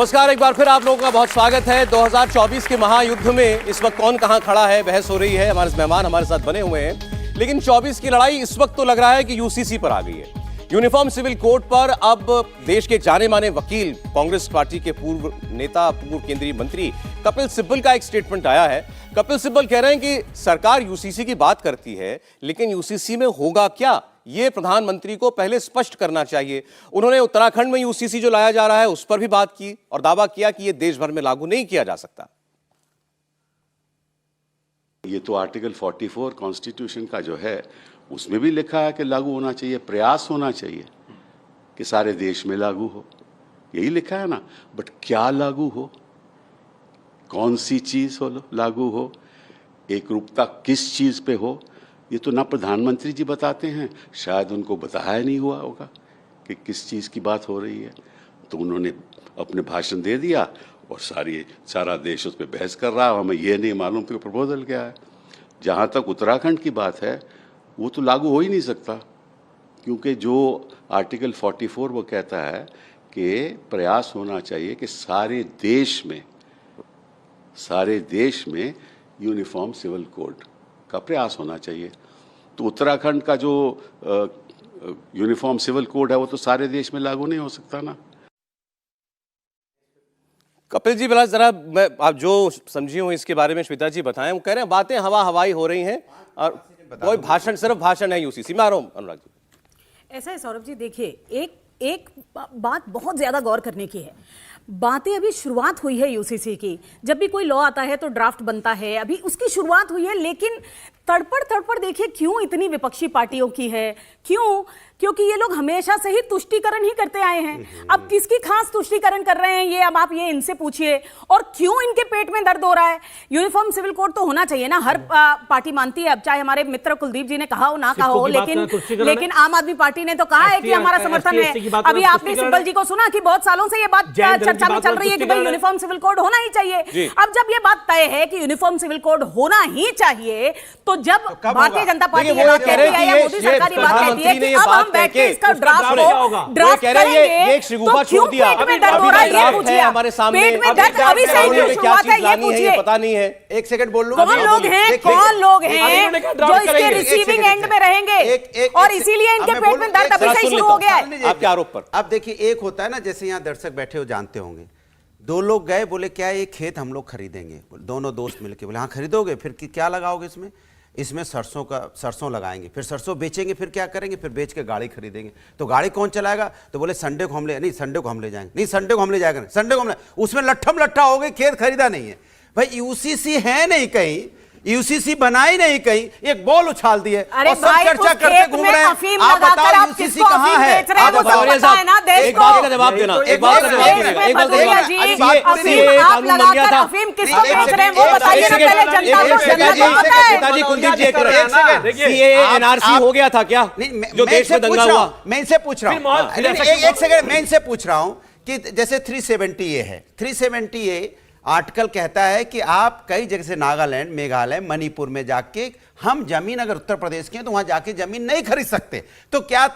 नमस्कार, एक बार फिर आप लोगों का बहुत स्वागत है। 2024 के महायुद्ध में इस वक्त कौन कहां खड़ा है, बहस हो रही है। हमारे मेहमान हमारे साथ बने हुए हैं, लेकिन 24 की लड़ाई इस वक्त तो लग रहा है कि यूसीसी पर आ गई है। यूनिफॉर्म सिविल कोड पर अब देश के जाने माने वकील, कांग्रेस पार्टी के पूर्व नेता, पूर्व केंद्रीय मंत्री कपिल सिब्बल का एक स्टेटमेंट आया है। कपिल सिब्बल कह रहे हैं कि सरकार यूसीसी की बात करती है, लेकिन यूसीसी में होगा क्या, ये प्रधानमंत्री को पहले स्पष्ट करना चाहिए। उन्होंने उत्तराखंड में यूसीसी जो लाया जा रहा है उस पर भी बात की और दावा किया कि यह देश भर में लागू नहीं किया जा सकता। ये तो आर्टिकल 44 कॉन्स्टिट्यूशन का जो है उसमें भी लिखा है कि लागू होना चाहिए, प्रयास होना चाहिए कि सारे देश में लागू हो, यही लिखा है ना। बट क्या लागू हो, कौन सी चीज हो लागू हो, एक रूपता किस चीज पे हो, ये तो ना प्रधानमंत्री जी बताते हैं, शायद उनको बताया नहीं हुआ होगा कि किस चीज़ की बात हो रही है। तो उन्होंने अपने भाषण दे दिया और सारा देश उस पर बहस कर रहा है। हमें ये नहीं मालूम कि प्रपोजल क्या है। जहाँ तक उत्तराखंड की बात है, वो तो लागू हो ही नहीं सकता, क्योंकि जो आर्टिकल 44 वो कहता है कि प्रयास होना चाहिए कि सारे देश में यूनिफॉर्म सिविल कोड का प्रयास होना चाहिए। तो उत्तराखंड का जो यूनिफॉर्म सिविल कोड है वो तो सारे देश में लागू नहीं हो सकता ना। कपिल जी, बड़ा जरा आप जो समझी हो इसके बारे में श्वेता जी बताएं। वो कह रहे हैं बातें हवाई हो रही हैं और कोई भाषण, सिर्फ भाषण है यूसीसी में। आ रहा हूं अनुराग जी। ऐसा है सौरभ जी, देखिए एक बात बहुत ज्यादा गौर करने की है। बातें अभी शुरुआत हुई है यूसीसी की। जब भी कोई लॉ आता है तो ड्राफ्ट बनता है, अभी उसकी शुरुआत हुई है, लेकिन तड़पड़ देखिए क्यों इतनी विपक्षी पार्टियों की है। क्योंकि ये लोग हमेशा से ही तुष्टीकरण ही करते आए हैं। अब किसकी खास तुष्टीकरण कर रहे हैं ये अब आप ये इनसे पूछिए। और क्यों इनके पेट में दर्द हो रहा है। यूनिफॉर्म सिविल कोड तो होना चाहिए ना, हर पार्टी मानती है। अब चाहे हमारे मित्र कुलदीप जी ने कहा हो ना कहा हो, लेकिन आम आदमी पार्टी ने तो कहा है कि हमारा समर्थन है। अभी आपने सिब्बल जी को सुना कि बहुत सालों से ये बात चर्चा में चल रही है कि भाई यूनिफॉर्म सिविल कोड होना ही चाहिए। अब जब ये बात तय है कि यूनिफॉर्म सिविल कोड होना ही चाहिए, तो जब भारतीय जनता पार्टी ये बात कहती है या मोदी सरकार ये बात कहती है कि अब हम बैठ के इसका ड्राफ्ट करेंगे, तो क्यों पेट में दर्द हो रहा है ये पूछिए। पेट में दर्द अभी से ही शुरुआत है ये पूछिए। पता नहीं है, एक सेकंड बोल लूं। कौन लोग हैं जो इसके रिसीविंग एंड में रहेंगे और इसीलिए इनके पेट में दर्द अभी से ही शुरू हो गया है आपके आरोप पर। अब देखिए, एक होता है ना, जैसे यहाँ दर्शक बैठे हो जानते होंगे, दो लोग गए, बोले क्या ये खेत हम लोग खरीदेंगे, दोनों दोस्त मिलके बोले हाँ खरीदोगे, फिर क्या लगाओगे इसमें सरसों लगाएंगे, फिर सरसों बेचेंगे, फिर क्या करेंगे, फिर बेच के गाड़ी खरीदेंगे। तो गाड़ी कौन चलाएगा, तो बोले संडे को हम ले जाएंगे, नहीं संडे को हम ले जाएंगे, संडे को हम ले, उसमें लट्ठम हो गई, खेत खरीदा नहीं है। भाई यूसीसी है नहीं कहीं, यूसीसी बनाई नहीं कहीं, एक बॉल उछाल दिए और सब चर्चा करते घूम रहे हैं। आप बताओ यूसीसी कहाँ है? एक बात का जवाब देना, एक बात का जवाब देना, एक बात का कानून बन गया था। पिताजी कुलदीप जी, एनआरसी हो गया था क्या जो देश में दंगा हुआ? मैं इनसे पूछ रहा हूँ, एक सेकंड, मैं इनसे पूछ रहा हूँ कि जैसे 370A है, 370A आर्टिकल कहता है कि आप कई जगह से नागालैंड, मेघालय, मणिपुर में जाके हम जमीन, अगर उत्तर प्रदेश के हैं तो वहां जाके जमीन नहीं खरीद सकते। तो क्या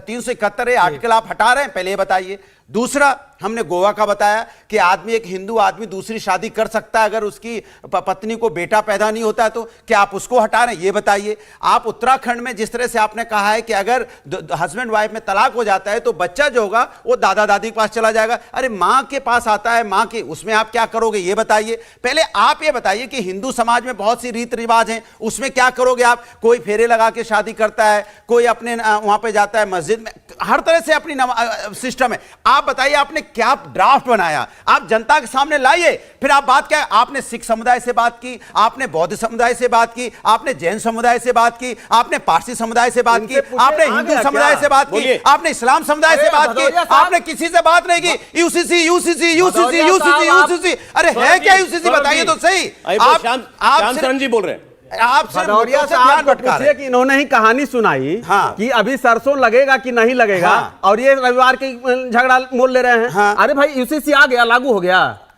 371 आर्टिकल आप हटा रहे हैं, पहले ये बताइए। दूसरा, हमने गोवा का बताया कि एक हिंदू आदमी दूसरी शादी कर सकता है अगर उसकी पत्नी को बेटा पैदा नहीं होता है, तो क्या आप उसको हटा रहे हैं, ये बताइए। आप उत्तराखंड में जिस तरह से आपने कहा है कि अगर हस्बैंड वाइफ में तलाक हो जाता है तो बच्चा जो होगा वो दादा दादी के पास चला जाएगा। अरे मां के पास आता है, मां के, उसमें आप क्या करोगे ये बताइए। पहले आप ये बताइए कि हिंदू समाज में बहुत सी रीत रिवाज हैं, उसमें क्या करोगे आप? कोई फेरे लगा के शादी करता है, कोई अपने वहां पे जाता है मस्जिद में, हर तरह से अपनी सिस्टम है। आप बताइए आपने क्या ड्राफ्ट बनाया, आप जनता के सामने लाइए, फिर आप बात क्या है? आपने सिख समुदाय से बात की, आपने बौद्ध समुदाय से बात की, आपने जैन समुदाय से बात की, आपने पारसी समुदाय से बात की, आपने हिंदू समुदाय से बात की, आपने इस्लाम समुदाय से बात की, आपने किसी से बात नहीं की। UCC UCC UCC UCC UCC, अरे है क्या यूसीसी, बताइए तो सही। आप शरण जी बोल रहे हैं, आप भदौरिया साहब को पूछिए कि इन्होंने ही कहानी सुनाई कि अभी सरसों लगेगा कि नहीं लगेगा, और ये रविवार की झगड़ा मोल ले रहे हैं। अरे भाई यूसीसी आ गया, लागू हो गया,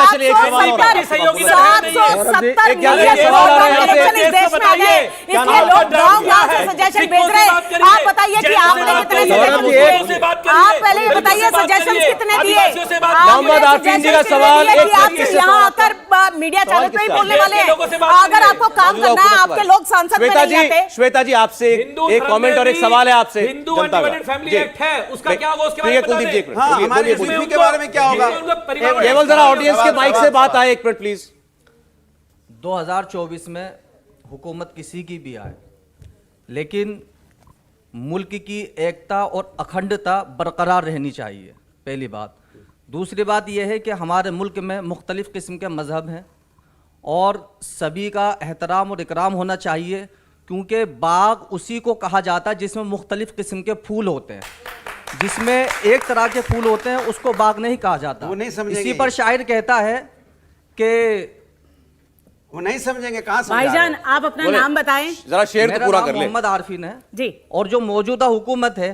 अच्छा चलिए एक सवाल और है। 770 एक याद रखिए, सवाल आ रहा है यहाँ पे। इलेक्शन इस देश में आ गए, इसलिए लोग गांव-गांव से सजेशन भेज रहे हैं। आप बताइए कि आपने कितने सजेशन दिए? आप पहले ये बताइए सजेशंस कितने दिए? मोहम्मद आफरीन जी का सवाल एक आप यहाँ आकर मीडिया चैनल पे ही बोलने वाले हैं। अगर आपको काम करना है, आपके लोग सांसद में नहीं आते। श्वेता जी, आपसे एक कमेंट और एक सवाल है आपसे हिंदू अनडिवाइडेड फैमिली एक्ट है, उसका क्या होगा उसके बारे में कुलदीप जी एक हाँ, मिनट हमारे बोलिए। के बारे में क्या होगा? केवल जरा ऑडियंस के माइक से बात आए, एक मिनट प्लीज। 2024 में हुकूमत किसी की भी आए, लेकिन मुल्क की एकता और अखंडता बरकरार रहनी चाहिए, पहली बात। दूसरी बात यह है कि हमारे मुल्क में मुख्तलिफ़ किस्म के मज़हब हैं और सभी का एहतराम और इकराम होना चाहिए, क्योंकि बाग उसी को कहा जाता है जिसमें मुख्तलिफ़ किस्म के फूल होते हैं। जिसमें एक तरह के फूल होते हैं उसको बाग नहीं कहा जाता। वो नहीं समझेंगे। इसी पर शायर कहता है कि वो नहीं समझेंगे, कहाँ समझा भाईजान, रहे हैं? आप अपना नाम बताएं। जरा शेर तो मेरा पूरा नाम कर ले। मोहम्मद आरफीन है जी। और जो मौजूदा हुकूमत है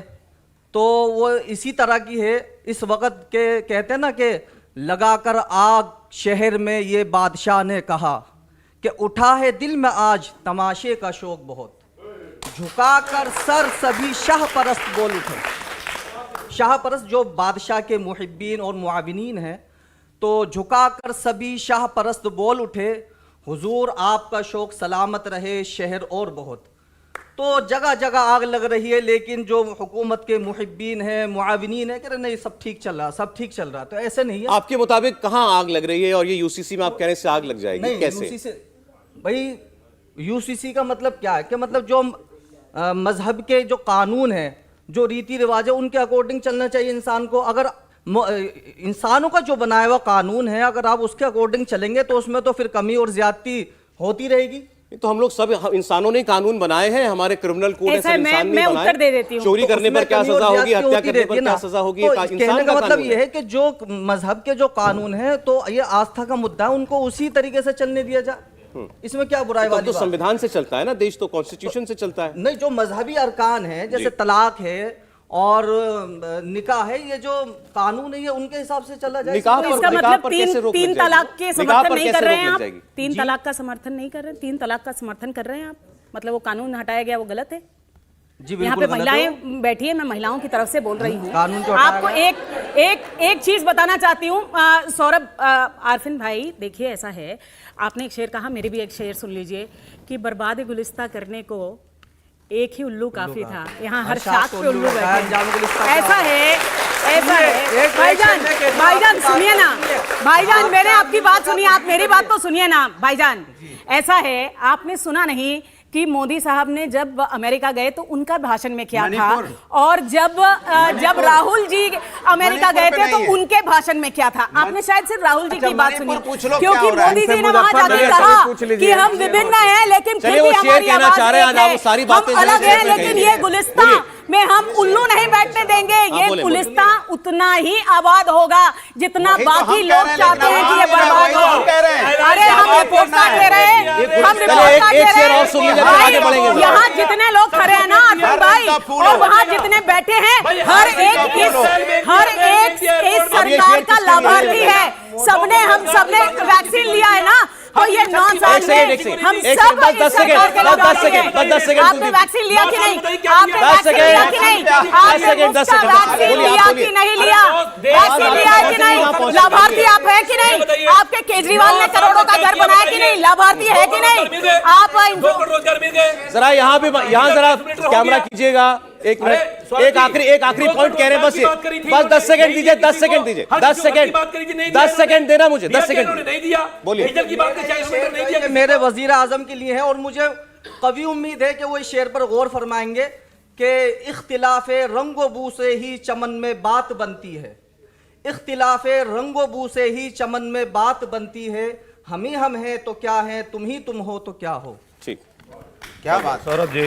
तो वो इसी तरह की है। इस वक्त के कहते हैं ना कि लगाकर आग शहर में ये बादशाह ने कहा कि उठा है दिल में आज तमाशे का शौक बहुत, झुकाकर सर सभी शाह परस्त बोल उठे। शाह परस्त जो बादशाह के मुहिब्बीन और मुआविनीन हैं, तो झुकाकर सभी शाह परस्त बोल उठे, हुजूर आपका शौक सलामत रहे शहर और बहुत। तो जगह जगह आग लग रही है, लेकिन जो हुकूमत के मुहिब्बीन हैं, मुआविनीन हैं, कह रहे नहीं सब ठीक चल रहा, सब ठीक चल रहा। तो ऐसे नहीं है। आपके मुताबिक कहाँ आग लग रही है और ये यूसीसी में आप कहने से आग लग जाएगी? नहीं, कैसे? यूसीसी भाई, यूसीसी का मतलब क्या है कि मतलब जो मजहब के जो कानून है, जो रीति रिवाज है, उनके अकॉर्डिंग चलना चाहिए इंसान को। अगर इंसानों का जो बनाया हुआ कानून है, अगर आप उसके अकॉर्डिंग चलेंगे तो उसमें तो फिर कमी और ज्यादती होती रहेगी। तो हम लोग सब इंसानों ने कानून बनाए हैं, हमारे क्रिमिनल कोड है, ऐसा सब है, इंसान मैं नहीं बनाए। उत्तर दे देती हूँ। चोरी तो करने पर उसमें क्या कमी और सजा होगी, ज्यादती हत्या होती करने पर रहती है क्या ना। सजा होगी, तो इंसान कहने का का मतलब कानून ये है। है कि जो मजहब के जो कानून है, तो ये आस्था का मुद्दा है, उनको उसी तरीके से चलने दिया जाए। इसमें क्या बुराई वाली तो बात? संविधान से चलता है ना देश, तो कॉन्स्टिट्यूशन से चलता है। नहीं, जो मजहबी अरकान है, जैसे तलाक है और निकाह है, ये जो कानून है ये उनके हिसाब से चला जाए। निकाह तो पर- इसका निकाह मतलब पर कैसे रोक लग तीन जाएगी? तलाक के निकाह समर्थन पर नहीं कैसे कर रहे रोक हैं लग आप? जाएगी? तीन तलाक का समर्थन नहीं कर रहे हैं? तीन तलाक का समर्थन कर रहे हैं आप? मतलब वो कानून हटाया गया, वो गलत है? जी यहाँ बिल्कुल पे गलत है। महिलाएं बैठी है, मैं महिलाओं की तरफ से बोल रही हूँ। कानून को हटाया आपको एक चीज बताना चाहती हूँ। सौरभ, आरफिन भाई, देखिए ऐसा है, आपने एक शेर कहा, मेरे भी एक शेर सुन लीजिए कि बर्बाद गुलिस्ता करने को एक ही उल्लू काफी था। यहाँ हर शाख पे उल्लू बैठे हैं। ऐसा है, ऐसा है। भाईजान सुनिए ना, भाईजान मैंने आपकी बात सुनी, आप मेरी बात तो सुनिए ना भाईजान। ऐसा है, आपने सुना नहीं कि मोदी साहब ने जब अमेरिका गए तो उनका भाषण में क्या था, और जब राहुल जी अमेरिका गए थे तो उनके भाषण में क्या था? आपने शायद सिर्फ राहुल जी की बात सुनी, क्योंकि मोदी जी ने वहां जाके कहा कि हम विभिन्न हैं लेकिन फिर भी हमारी आवाज एक है, हम अलग हैं लेकिन ये गुलिस्तां में हम उल्लू नहीं बैठने देंगे। ये गुलिस्तां उतना ही आबाद होगा जितना बाकी लोग चाहते हैं कि ये बर्बाद हो। अरे हम रिपोर्ट कार्ड दे रहे हैं, हम रिपोर्ट कार्ड दे रहे हैं। यहाँ जितने लोग खड़े हैं ना अरफिन भाई, और वहाँ जितने बैठे हैं, हर एक इस सरकार का लाभार्थी है। हम सबने वैक्सीन लिया है ना, तो ये 9 साल में हम सब इस सरकार के लाभार्थी हैं। आपने वैक्सीन लिया कि नहीं? आपने वैक्सीन लिया कि नहीं? आपने मुफ्त का वैक्सीन लिया कि नहीं लिया? वैक्सीन लिया है कि नहीं? लाभार्थी आप है कि नहीं? आपके केजरीवाल ने करोड़ों का घर बनाया कि नहीं? लाभार्थी है कि नहीं? आप जरा यहाँ जरा कैमरा कीजिएगा, एक मिनट, एक आखिरी पॉइंट कह रहे हैं, बस 10 सेकंड दीजिए, 10 सेकंड दीजिए, 10 सेकंड देना मुझे, 10 सेकंड नहीं दिया। बोलिए। ये मेरे वजीर आजम के लिए है और मुझे कभी उम्मीद है कि वो इस शेर पर गौर फरमाएंगे कि इख्तिलाफे रंगो बू से ही चमन में बात बनती है, इख्तिलाफे रंगो बू से ही चमन में बात बनती है, हम ही हम हैं तो क्या है, तुम ही तुम हो तो क्या हो। ठीक, क्या बात? सौरभ जी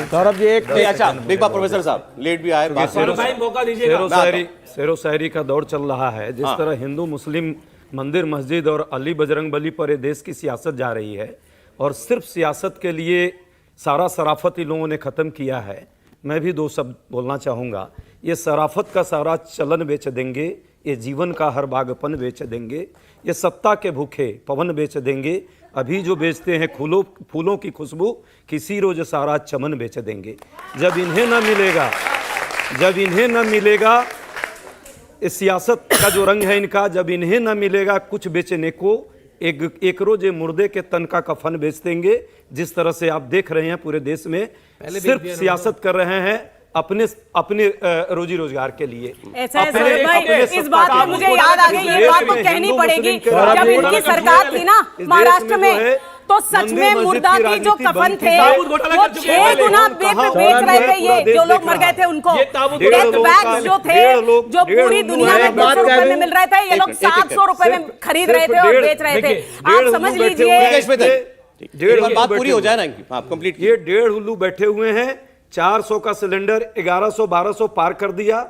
एक अच्छा एक बार प्रोफेसर साहब लेट भी आए, मौका दीजिएगा। शेरो शायरी का दौर चल रहा है। जिस तरह हिंदू मुस्लिम मंदिर मस्जिद और अली बजरंग बली पर देश की सियासत जा रही है, और सिर्फ सियासत के लिए सारा सराफत इन लोगों ने ख़त्म किया है। मैं भी 2 शब्द बोलना चाहूँगा। ये सराफत का सारा चलन बेच देंगे, ये जीवन का हर बागपन बेच देंगे, ये सत्ता के भूखे पवन बेच देंगे, अभी जो बेचते हैं फूलों की खुशबू, किसी रोज सारा चमन बेच देंगे। जब इन्हें न मिलेगा इस सियासत का जो रंग है इनका, जब इन्हें न मिलेगा कुछ बेचने को, एक रोजे मुर्दे के तन का कफन बेच देंगे। जिस तरह से आप देख रहे हैं पूरे देश में सिर्फ सियासत कर रहे हैं अपने रोजी रोजगार के लिए। ऐसा है सौरभ भाई, इस बात में मुझे याद आ गई, ये बात तो कहनी पड़ेगी, जब इनकी सरकार थी ना महाराष्ट्र में, तो सच में मुर्दा की जो कफन थे वो 6 गुना बेच रहे थे। ये जो लोग मर गए थे उनको डेथ बैग्स जो थे, जो पूरी दुनिया में 200 रुपए में मिल रहे थे, ये लोग 700 रुपए में खरीद रहे थे और बेच रहे थे। आप समझ लीजिए, बात पूरी हो जाए ना इनकी, आप कंप्लीट। ये 1.5 उल्लू बैठे हुए हैं, 400 का सिलेंडर 1100-1200 पार कर दिया।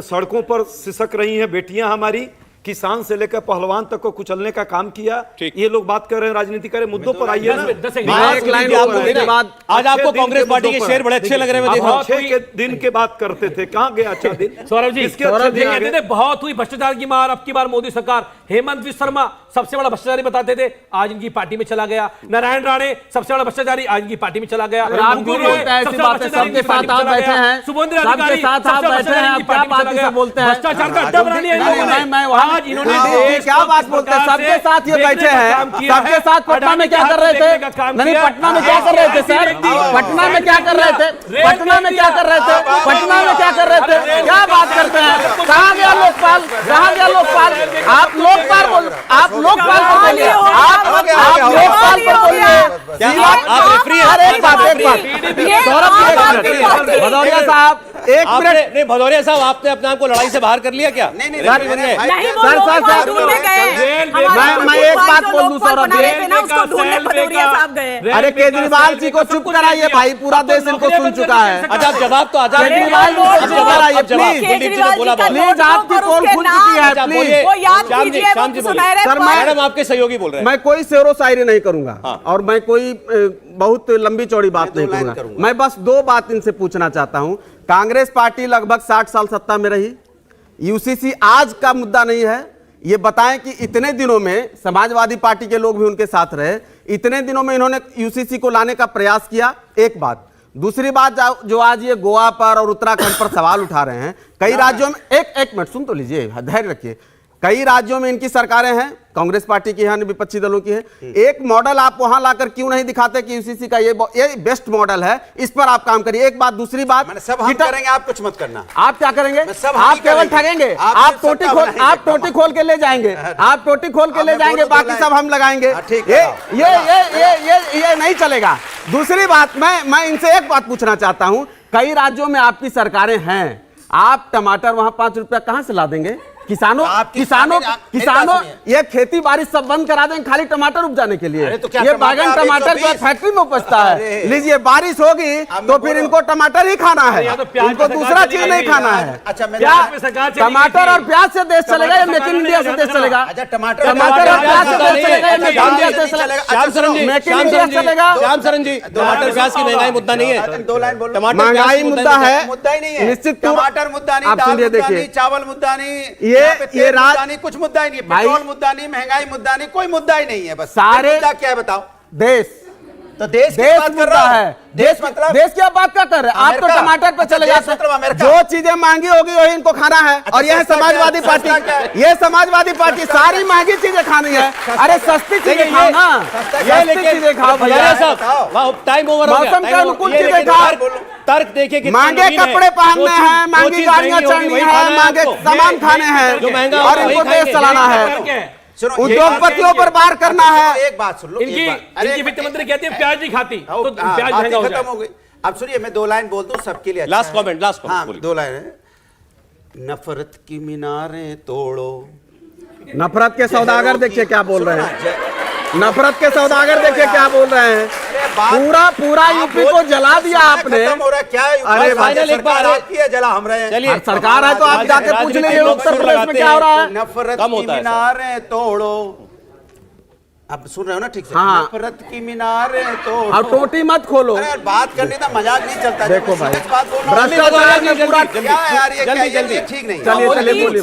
सड़कों पर सिसक रही हैं बेटियां हमारी, किसान से लेकर पहलवान तक को कुचलने का काम किया। ये लोग बात कर रहे हैं, राजनीति कर रहे हैं, मुद्दों पर आइए ना। आज आपको कांग्रेस पार्टी के शेर बड़े अच्छे लग रहे हैं। अच्छे के दिन के बात करते थे, कहाँ गया अच्छा दिन? सौरभ जी कहते थे बहुत हुई भ्रष्टाचार की मार, अब की बार मोदी सरकार। हेमंत विश्व शर्मा सबसे बड़ा भ्रष्टाचारी बताते थे, आज इनकी पार्टी में चला गया। नारायण राणे सबसे बड़ा भ्रष्टाचारी, आज इनकी पार्टी में चला गया। सबके साथ आप बैठे हैं, सुभेंद्र सबके अधिकारी साथ आप बैठे हैं, आप क्या बात से बोलते हैं? भ्रष्टाचार का अड्डा बना लिया मैं आज इन्होंने क्या बात बोलते हैं? सबके साथ ये बैठे हैं, सबके साथ पटना में क्या कर रहे थे? नहीं, पटना में क्या कर रहे थे सर? पटना में क्या कर रहे थे? पटना में क्या कर रहे थे? पटना में क्या कर रहे थे? क्या बात करते हैं? कहाँ गया लोकपाल? कहाँ गया लोकपाल? आप लोकपाल बोल, आप लोकपाल पर बोलिए, आप लोकपाल पर बोलिए। भदौरिया साहब, एक मिनट। नहीं भदौरिया साहब, आपने अपने आप को लड़ाई से बाहर कर लिया क्या? नहीं मैं एक बात बोल दूं सौरभ जी, अरे केजरीवाल जी को चुप कराइए भाई, पूरा देश इनको सुन चुका है। अच्छा जवाब तो आजाद केजरीवाल जी को चुप कराइए प्लीज, प्लीज आपकी पोल खुल चुकी है, प्लीज। सर मैडम आपके सहयोगी बोल रहे हैं। मैं कोई शेरो शायरी नहीं करूंगा और मैं कोई बहुत लंबी चौड़ी बात नहीं करूंगा। मैं बस 2 बात इनसे पूछना चाहता हूं। कांग्रेस पार्टी लगभग 60 साल सत्ता में रही, यूसीसी आज का मुद्दा नहीं है। ये बताएं कि इतने दिनों में समाजवादी पार्टी के लोग भी उनके साथ रहे, इतने दिनों में इन्होंने यूसीसी को लाने का प्रयास किया, एक बात। दूसरी बात, जो आज ये गोवा पर और उत्तराखंड पर सवाल उठा रहे हैं, कई राज्यों में, एक मिनट सुन तो लीजिए, धैर्य रखिए। कई राज्यों में इनकी सरकारें हैं, कांग्रेस पार्टी की है, विपक्षी दलों की है। एक मॉडल आप वहां लाकर क्यों नहीं दिखाते कि यूसीसी का ये बेस्ट मॉडल है, इस पर आप काम करिए। एक बात। दूसरी बात, सब हम करेंगे, आप कुछ मत करना। आप क्या करेंगे? आप केवल ठगेंगे, आप टोटी खोल के ले जाएंगे, आप टोटी खोल के ले जाएंगे, बाकी सब हम लगाएंगे। ये नहीं चलेगा। दूसरी बात, मैं इनसे एक बात पूछना चाहता हूं, कई राज्यों में आपकी सरकारें हैं, आप टमाटर वहां 5 रुपया कहां से ला देंगे? किसानों ये खेती बाड़ी सब बंद करा देंगे खाली टमाटर उपजाने के लिए। ये बैगन टमाटर जो फैक्ट्री में उपजता है, लीजिए बारिश होगी तो फिर इनको टमाटर ही खाना है, इनको दूसरा चीज नहीं खाना है। क्या टमाटर और प्याज से देश चलेगा या मेक इन इंडिया से देश चलेगा? टमाटर और प्याज से देश चलेगा या मेक इन इंडिया से चलेगा? मेक इन इंडिया चलेगा। श्याम शरण जी, टमाटर प्याज की महंगाई मुद्दा नहीं है, 2 लाइन बोलो। महंगाई मुद्दा है, मुद्दा ही नहीं है, निश्चित टमाटर मुद्दा नहीं, दाल मुद्दा नहीं, चावल मुद्दा नहीं, ये मुद्दा नहीं, कुछ मुद्दा ही नहीं, पेट्रोल मुद्दा नहीं, महंगाई मुद्दा नहीं, कोई मुद्दा ही नहीं है। बस सारे मुद्दा क्या है बताओ? देश, तो देश की बात कर रहा है। देश मतलब देश क्या बात क्या कर रहे हैं? आप तो टमाटर पे चले जाते हैं। जो चीजें महंगी होगी वही इनको खाना है। और यह समाजवादी पार्टी, ये समाजवादी पार्टी सारी महंगी चीजें खानी है। अरे सस्ती चीजें खाओ ना, सस्ती चीजें खाओ भैया। टाइम ओवर हो गया। मौसम के अनुकूल चीजें खाओ, तर्क देखिए कि महंगे कपड़े पहनने हैं, महंगी गाड़ियां चढ़नी है, महंगे सामान खाने हैं और इनको देश चलाना है, उद्योगपतियों पर वार करना है। एक बात सुन लो, इनकी वित्त मंत्री कहती है प्याज नहीं खाती, तो प्याज महंगा हो खत्म हो गई। अब सुनिए, मैं 2 लाइन बोल दूं सबके लिए। Last comment, last comment. 2 line है। नफरत की मीनारें तोड़ो। नफरत के सौदागर देखिए क्या बोल रहे हैं, नफरत के सौदागर देखिए क्या बोल रहे हैं। पूरा यूपी को जला दिया आपने। क्या? अरे भाई जला हम रहे हैं, चलिए सरकार है तो आप जाके पूछ लीजिए उत्तर प्रदेश में क्या हो रहा है। नफरत की मीनारें तोड़ो। आप सुन रहे हो ना ठीक से? हाँ। नफरत की मीनारें तोड़ो। अब टोटी मत खोलो। अरे बात करने का मजाक नहीं चलता। देखो भाई, भ्रष्टाचार में पूरा क्या है यार, ये ठीक नहीं। चलिए बोलिए,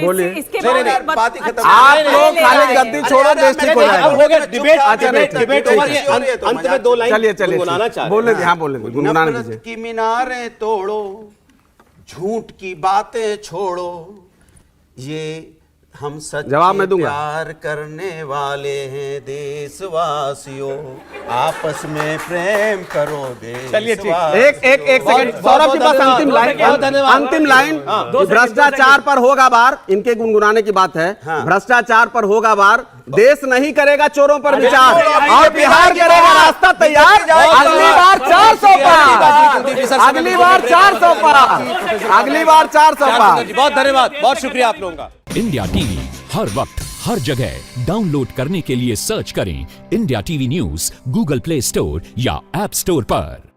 बोलिए। इसके बात ही खत्म। आप लोग खाली गद्दी छोड़ो, देश ठीक हो जाएगा। हो गया डिबेट ओवर। ये अंत में 2 लाइन चलिए बोले, हाँ बोले, गुनगुनाने दीजिए। की मीनारें तोड़ो, झूठ की बातें छोड़ो, ये हम सच्चे जवाब मैं दूंगा। प्यार करने वाले हैं देशवासियों, आपस में प्रेम करो चलिए, ठीक। एक सेकंड, सौरभ के पास अंतिम लाइन, बहुत धन्यवाद। अंतिम लाइन। भ्रष्टाचार पर होगा वार, इनके गुनगुनाने की बात है। भ्रष्टाचार पर होगा वार, देश नहीं करेगा चोरों पर विचार, और बिहार करेगा रास्ता तैयार। अगली बार 400 पार, अगली बार 400 पार, अगली बार 400 पार। बहुत धन्यवाद, बहुत शुक्रिया आप लोगों का। इंडिया टीवी हर वक्त हर जगह डाउनलोड करने के लिए सर्च करें India TV news Google play store या ऐप स्टोर पर।